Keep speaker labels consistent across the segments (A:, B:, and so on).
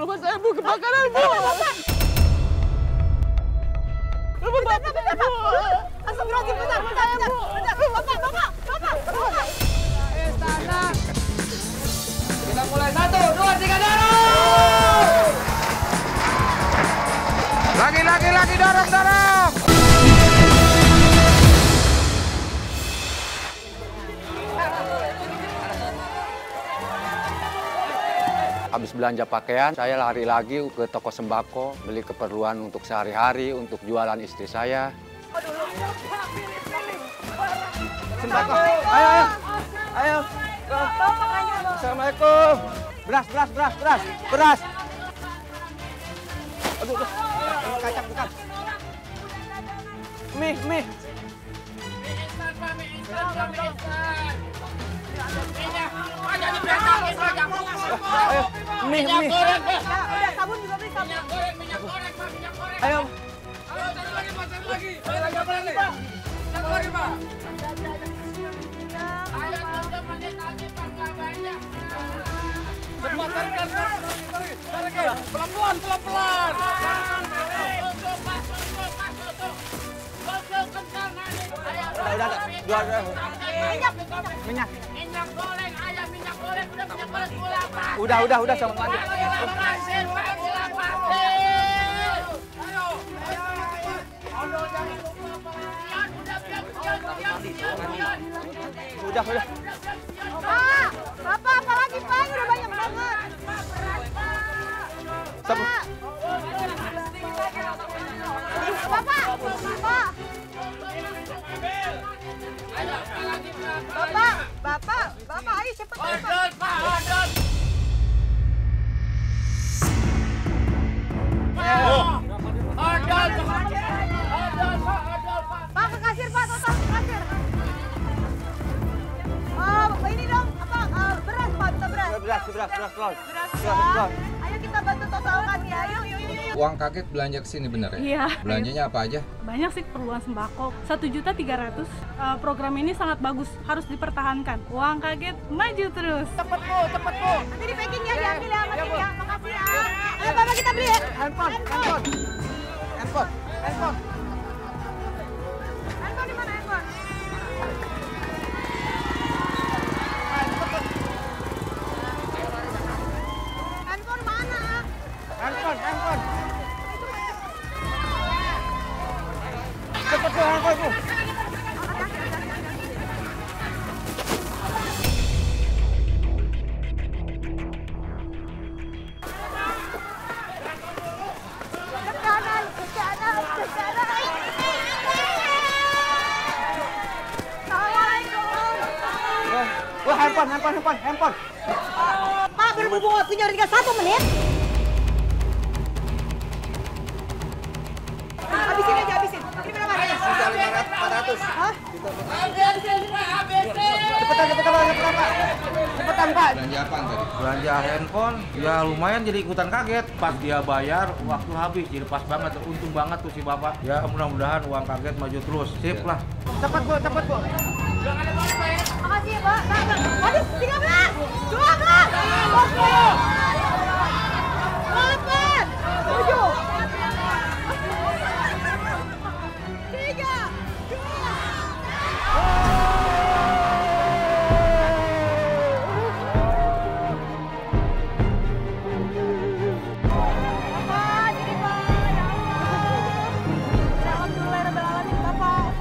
A: rumah saya, Bu, kebakaran, Bu. Bapak. Astagfirullahaladzim, bentar, Bapak. Istana. Kita mulai 1, 2, 3, dorong! Lagi, dorong! Habis belanja pakaian, saya lari lagi ke toko sembako, beli keperluan untuk sehari-hari, untuk jualan istri saya. Sembako, ayo. Assalamualaikum. Beras. Aduh, kacang. Mie. Mie instan, Pak, mie instan. Ayo, mie.
B: Udah, sabun juga beli, sabun.
A: Minyak goreng, Pak, minyak goreng.
B: Ayo.
A: Satu lagi, Pak. Minyak lagi, Pak. Ayo, tutup menit lagi, Pak, nggak banyak. Tarik. Pelan-pelan. Tutup, kencang, nanti.
B: Udah. Jual. Minyak.
A: Minyak goreng, ayam minyak goreng, udah minyak goreng gula pasir.
B: Udah sama lanjut.
A: Gula pasir, Pak, gula pasir. Ayo.
B: Udah.
C: Bapak, apa lagi, Pak? Udah banyak banget.
B: Sabun.
C: Bapak, ayo cepet.
A: Odol, Pak, odol. Odol, Pak.
C: Pak, ke kasir, Pak, total ke kasir. Ini dong, beras, Pak, kita beras.
B: Beras.
C: Ayo kita bantu totalkan ya, yuk.
D: Uang kaget belanja ke sini bener ya?
E: Iya.
D: Belanjanya apa aja?
E: Banyak sih keperluan sembako. 1.300.000. Program ini sangat bagus, harus dipertahankan. Uang kaget maju terus.
B: Cepet, Bu.
C: Nanti di packing ya, diambil ya, Mas ya. Makasih ya. Ayo, Bapak, kita beli ya.
B: Handphone.
C: Handphone di mana, handphone? Handphone mana?
B: Handphone. Cepet, Bu, handphone, Bu.
C: Ke kanan.
B: Wah, handphone.
C: Pak, berhubung waktunya udah tinggal 1 menit. Habisin. Ini berapa?
B: 400.
C: Hah?
B: Cepetan, Pak.
D: Belanja apaan tadi?
F: Belanja handphone, ya lumayan jadi ikutan kaget. Pas dia bayar, waktu habis, jadi pas banget. Untung banget tuh si bapak. Ya mudah-mudahan uang kaget maju terus. Sip lah.
B: Cepet, Bu.
C: Makasih ya, Pak. Habis 13, 12, 10, 8, 7, 3, 2.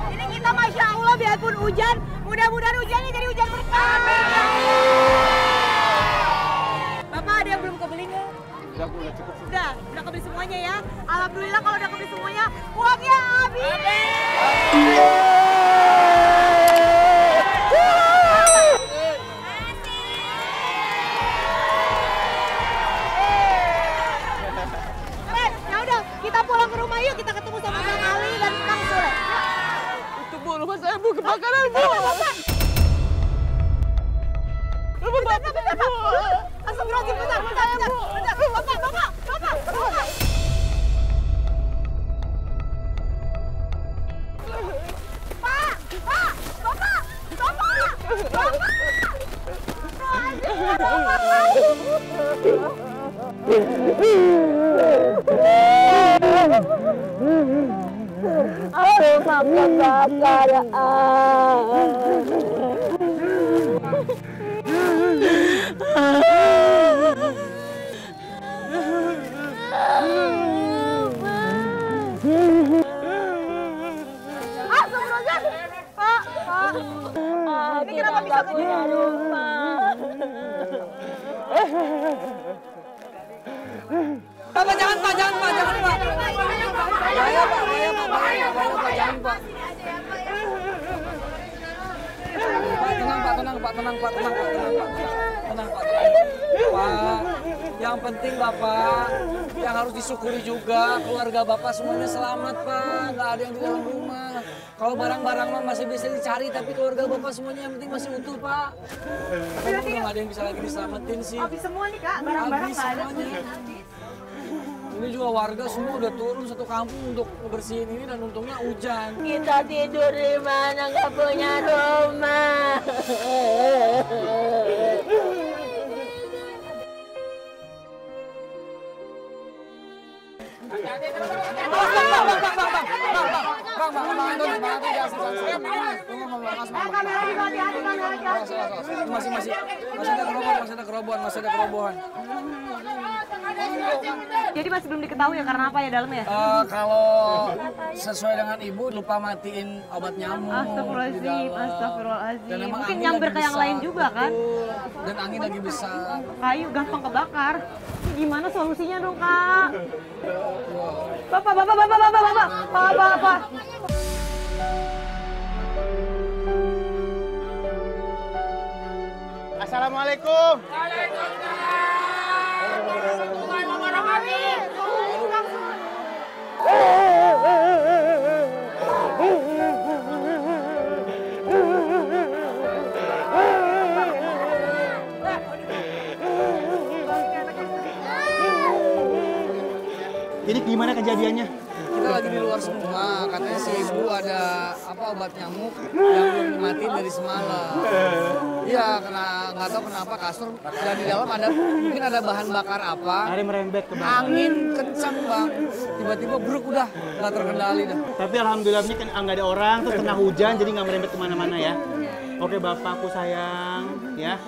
C: Ini kita Masya Allah biarpun hujan, mudah-mudahan hujannya jadi hujan berkah. Bapak ada yang belum kebeli nggak?
B: Udah, Bu, udah cukup.
C: Udah kebeli semuanya ya. Alhamdulillah kalau udah kebeli semuanya, uangnya habis. Ya udah, kita pulang ke rumah yuk. Kita ketemu sama Kang Ali dan Kang Sule.
A: Itu, Bu, rumah saya, Bu, kebakaran, Bu.
C: Bapak. Astagfirullahaladzim, bentar. Bapak. Aduh, makan bakar. Ini kenapa bisa punya rumah?
G: Pak, jangan Pak. Bahaya Pak, jangan Pak. Tenang Pak. Pak, yang penting Bapak, yang harus disyukuri juga keluarga Bapak semuanya selamat Pak, nggak ada yang di dalam rumah. Kalau barang-barang mah masih bisa dicari, tapi keluarga Bapak semuanya yang penting masih utuh Pak. Tapi belum ada yang bisa lagi diselamatin sih.
C: Habis semua nih Kak, barang-barang nggak ada.
G: Ini juga warga semua udah turun satu kampung untuk ngebersihin ini dan untungnya hujan.
C: Kita tidur di mana nggak punya rumah.
G: Masih ada kerobohan.
C: Jadi masih belum diketahui ya karena apa ya dalamnya?
G: Kalau sesuai dengan ibu lupa matiin obat nyamuk.
C: Astagfirullahaladzim. Mungkin nyamber ke yang lain juga kan?
G: Dan angin lagi besar.
C: Kayu gampang kebakar. Ini gimana solusinya dong Kak? Bapak.
B: Assalamualaikum. Ini gimana kejadiannya?
G: Kita lagi di luar semua, katanya si ibu ada obat nyamuk yang belum dimatiin dari semalam. Iya, nggak tahu kenapa kasur dan di dalam mungkin ada bahan bakar apa.
B: Hari merembet ke bawah.
G: Angin kencang Bang, tiba-tiba bruk udah nggak terkendali dah.
B: Tapi alhamdulillah ini kan nggak ada orang, terus kena hujan jadi nggak merembet kemana-mana ya. Oke bapakku sayang, ya.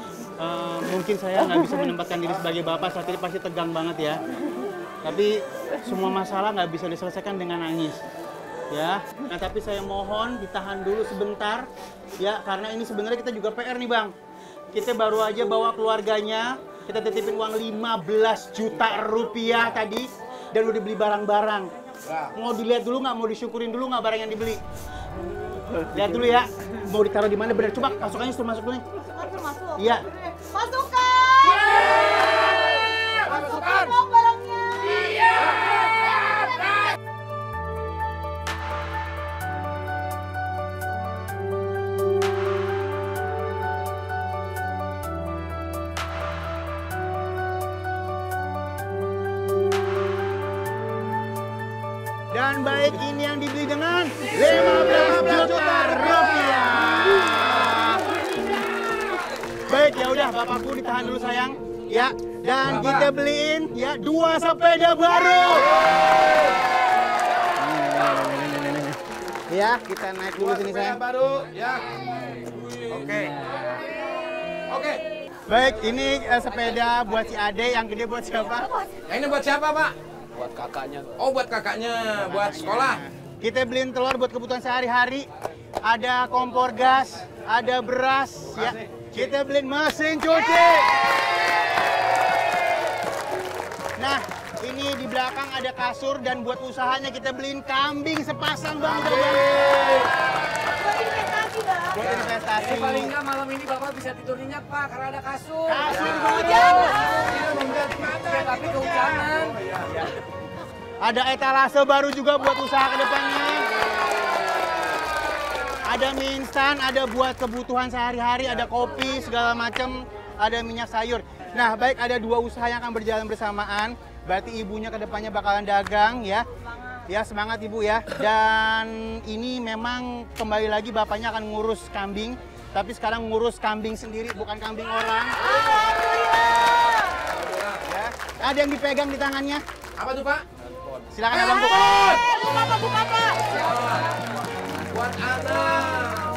B: Mungkin saya nggak bisa menempatkan diri sebagai bapak saat ini pasti tegang banget ya. Tapi semua masalah nggak bisa diselesaikan dengan nangis, ya. Nah tapi saya mohon ditahan dulu sebentar, ya, karena ini sebenarnya kita juga PR nih Bang. Kita baru aja bawa keluarganya, kita titipin uang 15 juta rupiah tadi, dan udah beli barang-barang. Mau dilihat dulu nggak? Mau disyukurin dulu nggak barang yang dibeli? Lihat dulu ya. Mau ditaruh di mana benar? Coba pasukannya suruh masuk dulu nih.
C: Masuk.
B: Iya.
C: Masukkan. Masukkan dong barangnya.
B: Dan baik ini yang dibeli dengan 15 juta rupiah. Baik ya udah bapakku ditahan dulu sayang, ya. Dan kita beliin ya 2 sepeda baru. Ya, kita naik dulu sini sayang. Baru, ya. Oke. Baik, ini sepeda buat si Ade, yang gede buat siapa?
H: Ini buat siapa, Pak?
G: Buat kakaknya.
H: Oh, buat kakaknya, buat sekolah.
B: Kita beliin telur buat kebutuhan sehari-hari. Ada kompor gas, ada beras, ya. Kita beliin mesin cuci. Nah, ini di belakang ada kasur dan buat usahanya kita beliin kambing sepasang Bang.
C: Buat investasi Bang.
B: Buat investasi.
G: Paling nggak malam ini Bapak bisa tidur nyenyak Pak, karena ada kasur.
B: Kasur
C: Hujan.
G: Tapi kehujanan.
B: Ada etalase baru juga buat usaha ke depannya. Ada mie instan, ada buat kebutuhan sehari-hari, ada kopi, segala macam, ada minyak sayur. Nah, baik ada 2 usaha yang akan berjalan bersamaan. Berarti ibunya ke depannya bakalan dagang ya. Ya, semangat Ibu ya. Dan ini memang kembali lagi bapaknya akan ngurus kambing, tapi sekarang ngurus kambing sendiri bukan kambing orang.
C: Alhamdulillah.
B: Ya. Ada yang dipegang di tangannya.
H: Apa tuh, Pak?
B: Silakan abang buka.
C: Buka, Pak.
H: Buat anak.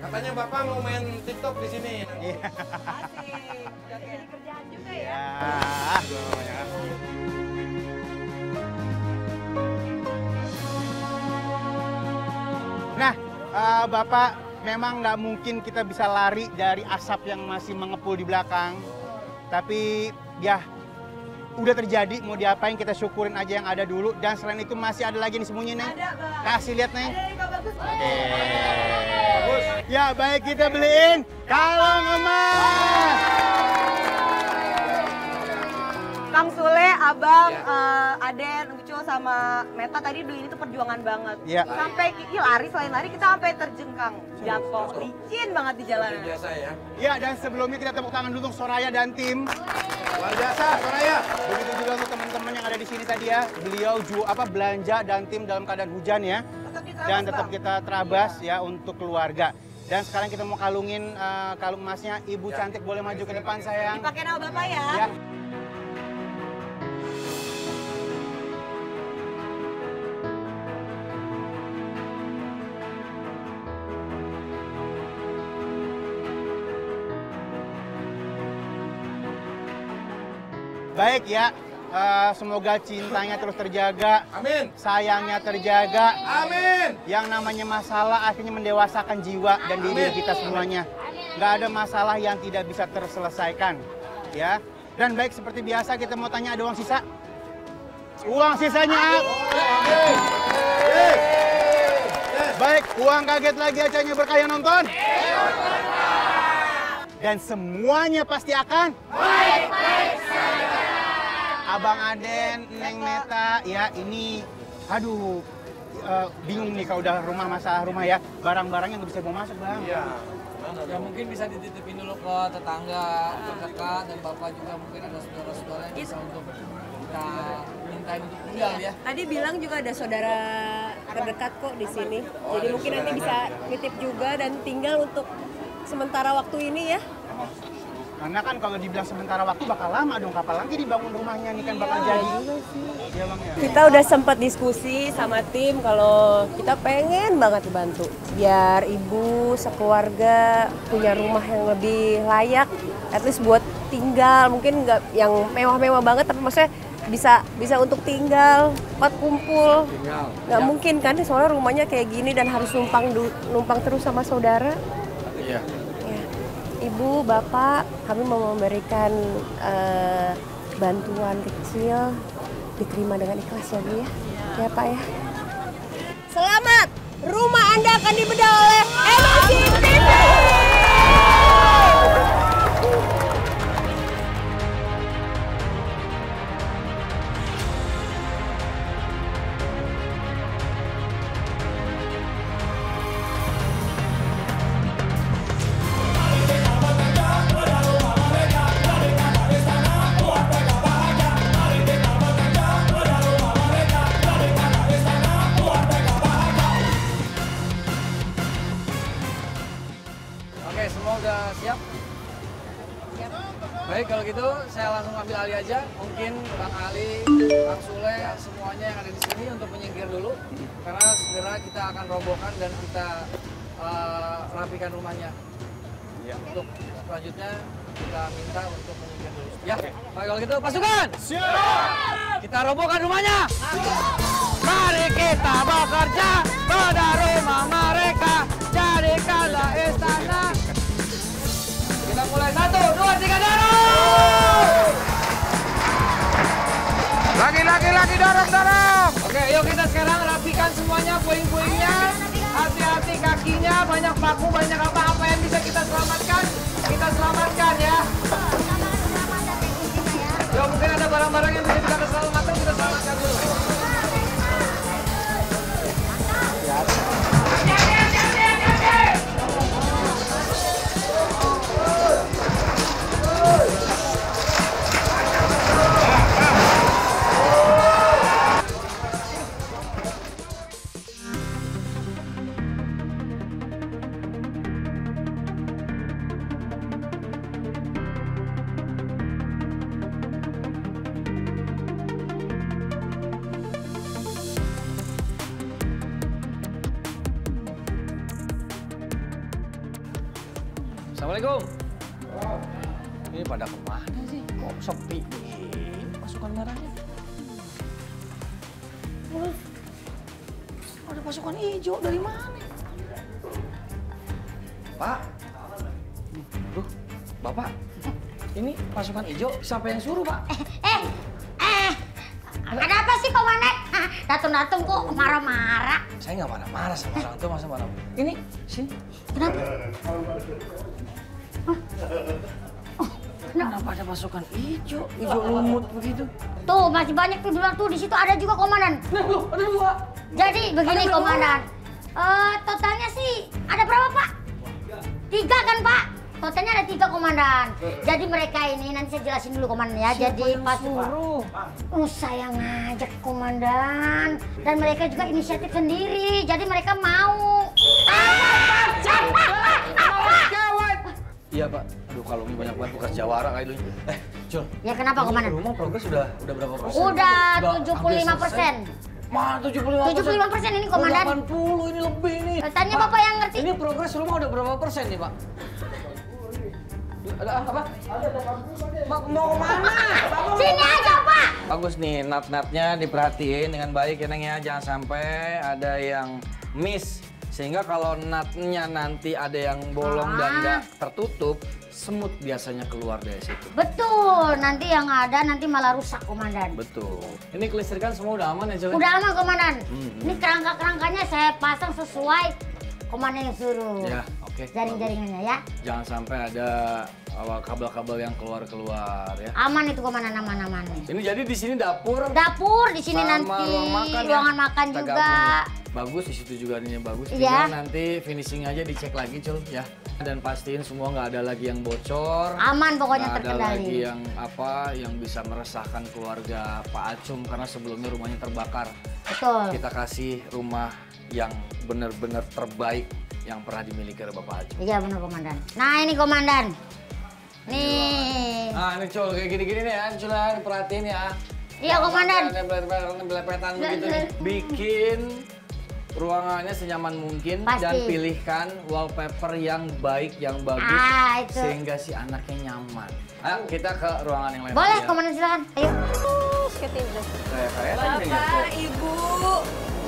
H: Katanya Bapak mau main TikTok di sini.
B: Iya.
C: Asik. Jadi kerjaan juga ya.
B: Ya. Nah, Bapak, memang nggak mungkin kita bisa lari dari asap yang masih mengepul di belakang. Tapi ya, udah terjadi, mau diapain, kita syukurin aja yang ada dulu. Dan selain itu masih ada lagi nih sembunyi, Neng.
C: Ada, Bang.
B: Kasih lihat, Neng.
C: Ada yang bagus.
B: Bagus. Ya, baik, kita beliin kalung emas.
C: Kang Sule, Abang, Aden, Ucu sama Meta tadi beli ini tuh perjuangan banget.
B: Iya.
C: Sampai lari, selain lari kita sampai terjengkang, jatuh, licin banget di jalanan.
H: Biasa ya.
B: Ya, dan sebelumnya kita tepuk tangan dulu untuk Soraya dan tim.
H: Luar biasa, Soraya.
B: Begitu juga untuk teman-teman yang ada di sini tadi ya. Beliau belanja dan tim dalam keadaan hujan ya. Dan tetap kita terabas ya untuk keluarga. Dan sekarang kita mau kalungin kalung emasnya. Ibu cantik boleh maju ke depan sayang.
C: Dipakai nama Bapak ya.
B: Ya. Baik ya, semoga cintanya terus terjaga,
H: Amin.
B: sayangnya terjaga.
H: Amin.
B: Yang namanya masalah akhirnya mendewasakan jiwa dan diri kita semuanya. Nggak ada masalah yang tidak bisa terselesaikan, ya. Dan baik seperti biasa kita mau tanya, ada uang sisa? Uang sisanya. Baik, uang kaget lagi acanya berkaya nonton. Dan semuanya pasti akan baik-baik saja. Abang Aden, Neng Meta, ya ini, aduh, bingung nih kalau udah masalah rumah ya, barang-barangnya nggak bisa bawa masuk, Bang.
H: Iya.
G: Ya mungkin bisa dititipin dulu ke tetangga terdekat dan Bapak juga mungkin ada saudara-saudara yang bisa untuk kita mintain untuk tinggal ya.
I: Tadi bilang juga ada saudara terdekat kok di sini. Jadi mungkin nanti bisa nitip juga dan tinggal untuk sementara waktu ini ya.
B: Karena kan kalau dibilang sementara waktu bakal lama dong, kapan lagi dibangun rumahnya nih kan bakal jadi. Iya Bang ya.
I: Kita udah sempat diskusi sama tim kalau kita pengen banget dibantu. Biar ibu sekeluarga punya rumah yang lebih layak, at least buat tinggal. Mungkin nggak yang mewah-mewah banget, tapi maksudnya bisa untuk tinggal, buat kumpul. Nggak mungkin kan, soalnya rumahnya kayak gini dan harus numpang terus sama saudara.
A: Iya.
I: Ibu, Bapak, kami mau memberikan bantuan kecil, diterima dengan ikhlas ya Bu ya. Ya Pak ya. Selamat, rumah Anda akan dibedah oleh Emosi TV.
G: Oke, semua udah siap? Baik, kalau gitu saya langsung ambil alih aja. Mungkin Bang Ali, Bang Sule, semuanya yang ada di sini untuk menyingkir dulu. Karena segera kita akan robohkan dan kita rapikan rumahnya. Untuk selanjutnya kita minta untuk menyingkir dulu. Ya, baik kalau gitu pasukan! Siap! Kita robohkan rumahnya! Mari kita bekerja pada rumah mereka. Jadikanlah istana. Kita mulai 1, 2, 3, dorong!
H: Lagi dorong.
G: Oke, yuk kita sekarang rapikan semuanya puing-puingnya. Hati-hati kakinya, banyak paku, banyak apa-apa yang bisa kita selamatkan. Kita selamatkan ya. Yuk, mungkin ada barang-barang yang bisa kita selamatkan, kita selamatkan dulu. Assalamualaikum.
A: Ini pada kemana sih?
G: Kok sepi begini pasukan merahnya? Ada pasukan hijau dari mana? Pak. Duh, Bapak. Ini pasukan hijau siapa yang suruh, Pak?
J: Ada apa sih Komandan? Datang-datang kok marah-marah.
G: Saya nggak marah-marah sama orang tua, masa marah. Ini, sini.
J: Kenapa?
G: Kenapa ada pasukan hijau lumut begitu?
J: Tuh masih banyak tuh di luar tuh, di situ ada juga Komandan.
G: Nah, loh, ada 2.
J: Jadi begini Komandan, totalnya sih ada berapa Pak? 3 kan Pak? Totalnya ada 3 Komandan. Jadi mereka ini nanti saya jelasin dulu Komandan ya.
G: Siapa
J: jadi
G: yang
J: pas
G: suruh?
J: Saya ngajak Komandan dan mereka juga inisiatif sendiri. Jadi mereka mau.
G: Iya Pak. Aduh kalau ini banyak banget bekas jawara kayak dulu. Cul.
J: Ya kenapa Komandan?
G: Rumah progres udah berapa persen?
J: Udah 75%.
G: Mah 75%.
J: 75% ini Komandan.
G: 80 ini lebih nih.
J: Tanya Bapak yang ngerti.
G: Ini progres rumah udah berapa persen nih Pak? Ada apa? Mau kemana?
J: Sini aja Pak.
G: Bagus nih, nat-natnya diperhatiin dengan baik ya Neng ya. Jangan sampai ada yang miss. Sehingga kalau natnya nanti ada yang bolong dan nggak tertutup, semut biasanya keluar dari situ.
J: Betul, nanti yang ada nanti malah rusak Komandan.
G: Betul. Ini kelistrikan semua udah aman ya Cel?
J: Udah aman Komandan. Ini kerangka-kerangkanya saya pasang sesuai Komandan yang suruh.
G: Ya, oke.
J: Jaring-jaringannya ya.
G: Jangan sampai ada kabel-kabel yang keluar-keluar ya.
J: Aman itu Komandan, aman-aman.
G: Ini jadi di sini dapur.
J: Dapur di sini
G: sama
J: nanti.
G: ruang makan,
J: ruangan
G: ya?
J: makan
G: Kita
J: juga.
G: gabung. Bagus, di situ juga ininya bagus.
J: Iya.
G: Tinggal nanti finishing aja dicek lagi Cul ya. Dan pastiin semua nggak ada lagi yang bocor.
J: Aman pokoknya
G: nggak
J: terkendali.
G: ada lagi yang yang bisa meresahkan keluarga Pak Acum karena sebelumnya rumahnya terbakar.
J: Betul.
G: Kita kasih rumah yang benar-benar terbaik yang pernah dimiliki oleh Bapak Acum.
J: Iya benar Komandan. Nah ini Komandan. Nih.
G: Nah ini Cul, kayak gini-gini nih ya, Cul ya, perhatiin ya.
J: Iya Komandan.
G: Belepetan begitu nih. Bikin ruangannya senyaman mungkin.
J: Pasti.
G: Dan pilihkan wallpaper yang baik, yang bagus.
J: Itu.
G: Sehingga si anaknya nyaman. Ayo kita ke ruangan yang lain.
J: Boleh
G: ya.
J: Komandan silakan. Ayo.
I: Bapak, Ibu.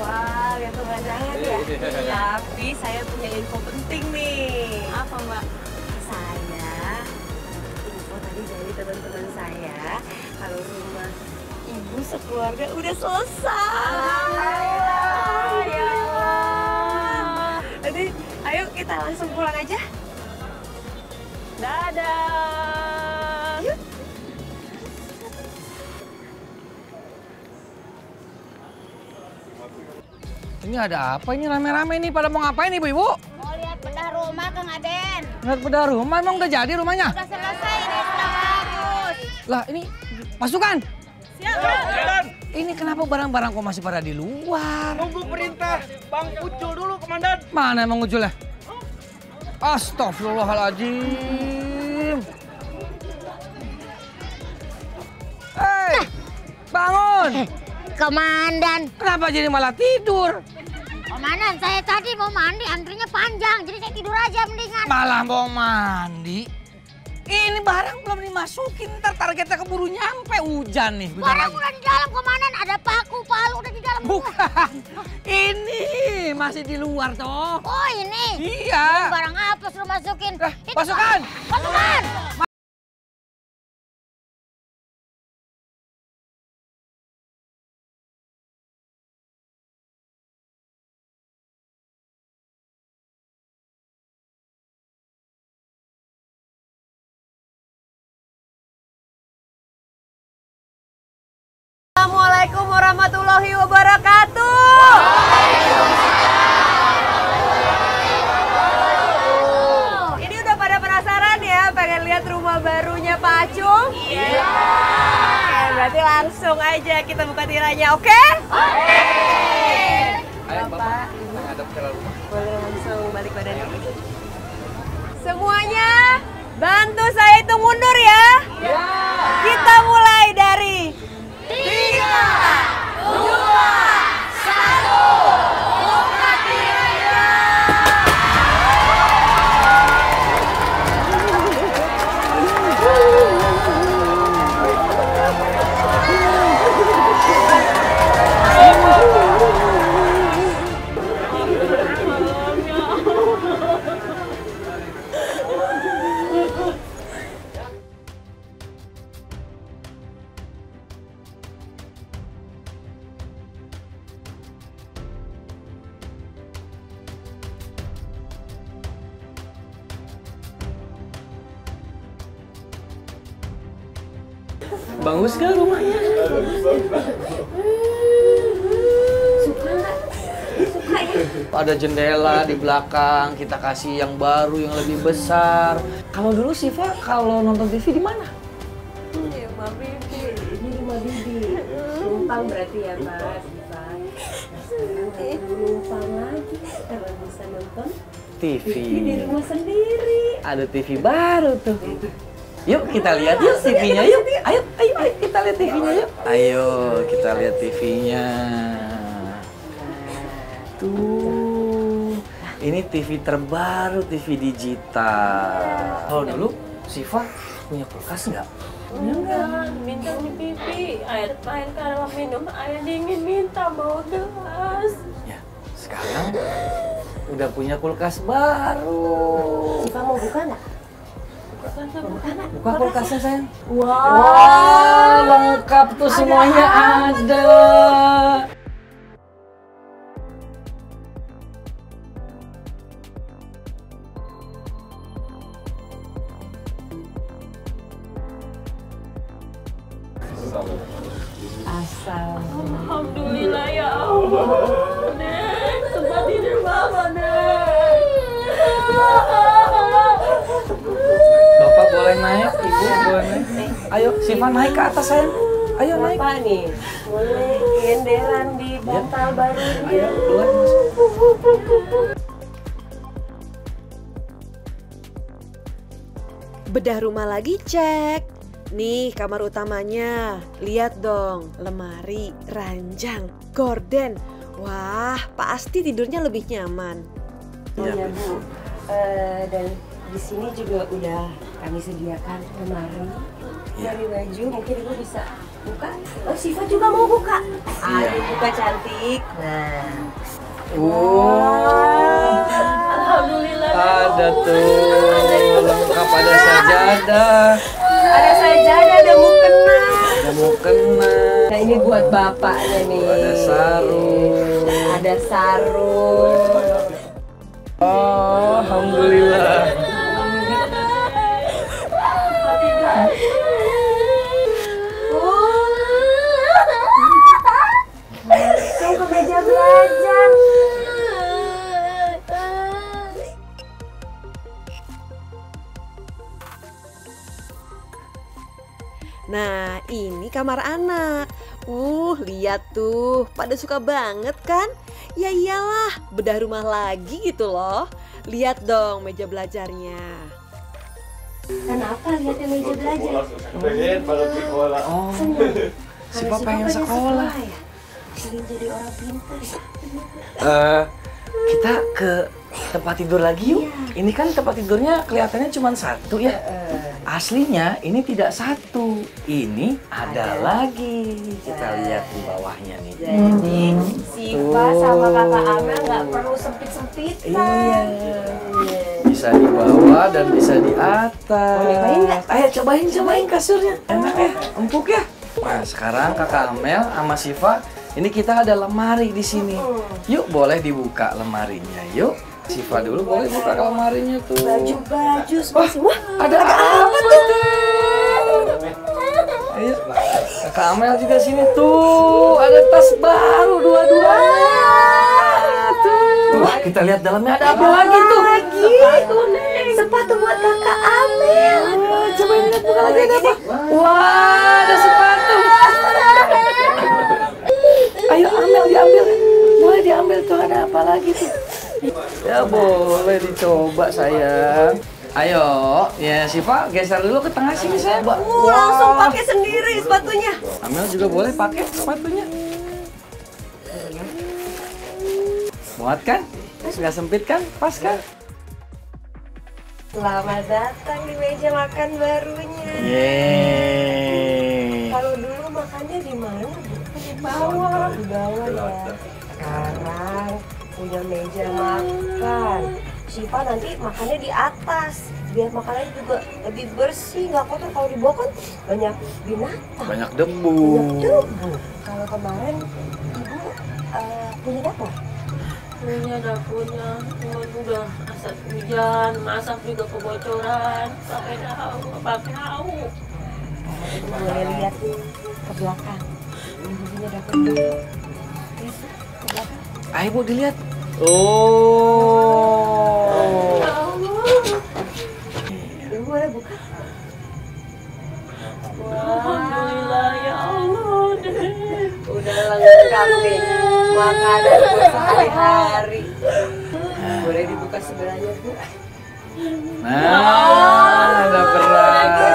I: Wah, lihat pemandangan ya. Tapi saya punya info penting nih. Apa Mbak? Info tadi dari teman-teman saya kalau rumah Ibu sekeluarga udah selesai. Alhamdulillah. Ya Allah. Jadi ayo kita langsung pulang aja. Dadah. Yuk.
G: Ini ada apa ini rame-rame nih? Pada mau ngapain Ibu-Ibu?
J: Mau lihat bedah rumah Kang Aden.
G: Lihat bedah rumah, emang udah jadi rumahnya?
J: Udah selesai ini, sudah bagus.
G: Lah ini pasukan.
J: Siap, Bang.
G: Ini kenapa barang-barang kok masih pada di luar?
H: Tunggu perintah Bang Ucul dulu, Komandan.
G: Mana emang Ucul ya? Astagfirullahaladzim. Hei, bangun.
J: Komandan.
G: Kenapa jadi malah tidur?
J: Komandan, saya tadi mau mandi, antrinya panjang. Jadi saya tidur aja mendingan.
G: Malah mau mandi? Ini barang belum dimasukin, ntar targetnya keburu nyampe, hujan nih.
J: Barang udah di dalam Komandan, ada paku, palu udah di dalam.
G: Bukan, ini masih di luar toh.
J: Oh ini?
G: Iya.
J: Barang apa suruh masukin?
G: Pasukan!
J: Pasukan!
I: Assalamualaikum warahmatullahi wabarakatuh. Ini udah pada penasaran ya, pengen lihat rumah barunya Pak Acung? Iya. Oke, berarti langsung aja kita buka tiranya, oke? Oke.
G: Ayo
I: Bapak,
G: Ibu, ada rumah.
I: boleh langsung balik badannya. Semuanya bantu saya hitung mundur ya. Iya. Kita mulai dari 3, 2, 1, buka tiranya.
G: Bagus kan rumahnya?
I: Suka nggak? Suka ya?
G: Ada jendela di belakang, kita kasih yang baru yang lebih besar. Kalau dulu Siva kalau nonton TV di mana?
I: Di rumah bibi. Ini rumah bibi. Numpang berarti ya Pak Siva. Numpang lagi karena bisa nonton
G: TV.
I: di rumah sendiri.
G: Ada TV baru tuh. Yuk kita lihat yuk TV-nya yuk. Ayo kita lihat TV-nya yuk. Ayo kita lihat TV-nya. Tuh. Ini TV terbaru, TV digital. Kalau dulu Siva punya kulkas nggak?
I: Enggak, minta di pipi. Air main kalau minum air dingin minta mau gelas.
G: Ya, sekarang udah punya kulkas baru.
I: Siva mau buka nggak?
G: Buka kulkasnya sayang.
I: Wah,
G: lengkap tuh semuanya ada.
I: Alhamdulillah ya Allah. Nek, tempat tidur Mama, Nek.
G: Bapak boleh naik, Ibu boleh naik. Ayo, Siva naik ke atas sayang. Ayo naik.
I: Apa nih? Mulai genderan di bantal barunya.
G: Ayo, keluar Mas.
K: Bedah rumah lagi cek. Nih kamar utamanya. Lihat dong, lemari, ranjang, gorden. Wah, pasti tidurnya lebih nyaman.
I: Oh ya Bu, dan di sini juga udah kami sediakan lemari. Dari baju mungkin Ibu bisa buka. Oh Siva juga mau buka. Ayo buka cantik. Nah. Alhamdulillah.
G: Ada tuh, lengkap ada sajadah.
I: Ada sajadah, ada mukena.
G: Ada mukena.
I: Nah ini buat bapaknya nih.
G: Ada sarung.
I: Ada sarung.
G: Oh, alhamdulillah.
I: Langsung ke meja belajar.
K: Nah, ini kamar anak. Lihat tuh, pada suka banget kan? Ya iyalah, bedah rumah lagi gitu loh. Lihat dong meja belajarnya.
I: Kenapa lihatnya meja belajar?
G: Oh, Siva pengen sekolah.
I: Ingin jadi orang pintar.
G: Kita ke tempat tidur lagi yuk. Ini kan tempat tidurnya kelihatannya cuma satu ya. Aslinya ini tidak satu. Ini ada lagi. Kita lihat di bawahnya nih.
I: Jadi Siva sama kakak Amel nggak perlu sempit-sempitan.
G: Iya. Bisa di bawah dan bisa di atas.
I: Mau nyobain nggak?
G: Ayo cobain kasurnya. Enak ya, empuk ya. Nah sekarang kakak Amel sama Siva, ini kita ada lemari di sini. Yuk boleh dibuka lemarinya, yuk. Siva dulu boleh buka lemarinya tuh.
I: Baju-baju semua.
G: Wah, ada apa tuh? Ayo, kakak Amel juga sini tuh. Ada tas baru dua-duanya. Wah, kita lihat dalamnya ada apa lagi tuh?
I: Sepatu buat kakak Amel.
G: Coba lihat buka lagi ada apa? Wah, ada sepatu. Ayo Amel diambil. Boleh diambil tuh, ada apa lagi tuh? Ya boleh dicoba sayang. Ayo, ya Siva geser dulu ke tengah sini sayang.
I: Langsung pakai sendiri sepatunya.
G: Amel juga boleh pakai sepatunya. Muat kan? Nggak sempit kan? Pas kan?
I: Selamat datang di meja makan barunya.
G: Yeay.
I: Kalau dulu makannya di mana? Di bawah. Di bawah ya. Sekarang punya meja makan. Siva nanti makannya di atas. Biar makanannya juga lebih bersih, nggak kotor. Kalau di bawah kan banyak binatang.
G: Banyak debu.
I: Banyak debu. Kalau kemarin Ibu punya dapur? Punya dapurnya, cuman udah asap hujan, masak juga kebocoran, pakai tahu. Boleh lihat ke belakang. Ibunya datang. Lihat ke belakang.
G: Ayo Bu dilihat. Oh.
I: Ibu boleh buka?
E: Alhamdulillah ya Allah.
I: Udah lengkap nih makanan buat sehari-hari. Boleh dibuka sebelahnya Bu?
G: Nah, ada berasnya.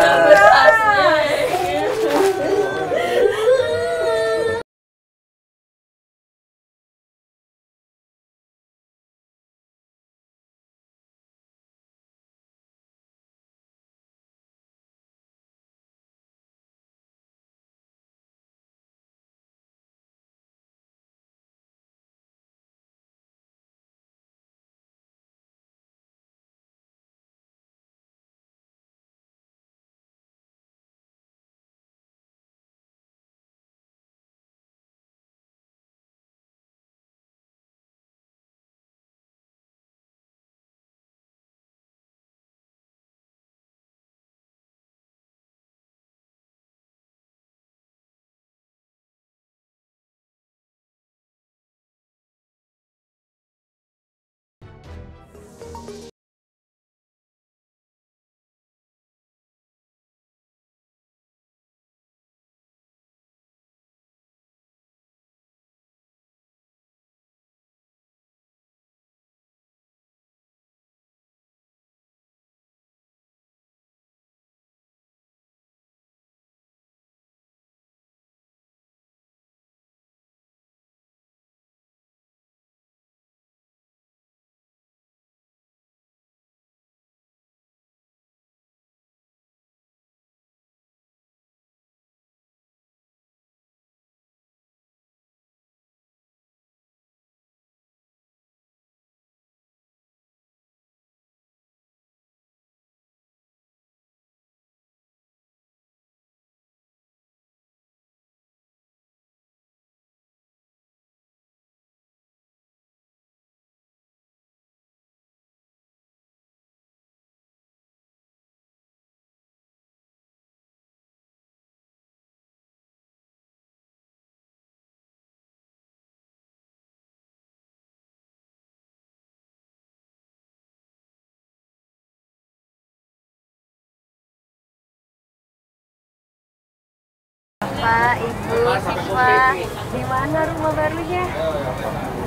I: Pak, Ibu, Siva, gimana rumah barunya?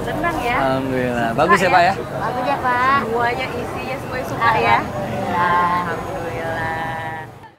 I: Senang ya?
G: Alhamdulillah. Bagus ya Pak ya?
I: Bagus ya Pak. Semuanya isinya semuanya suka ya? Alhamdulillah.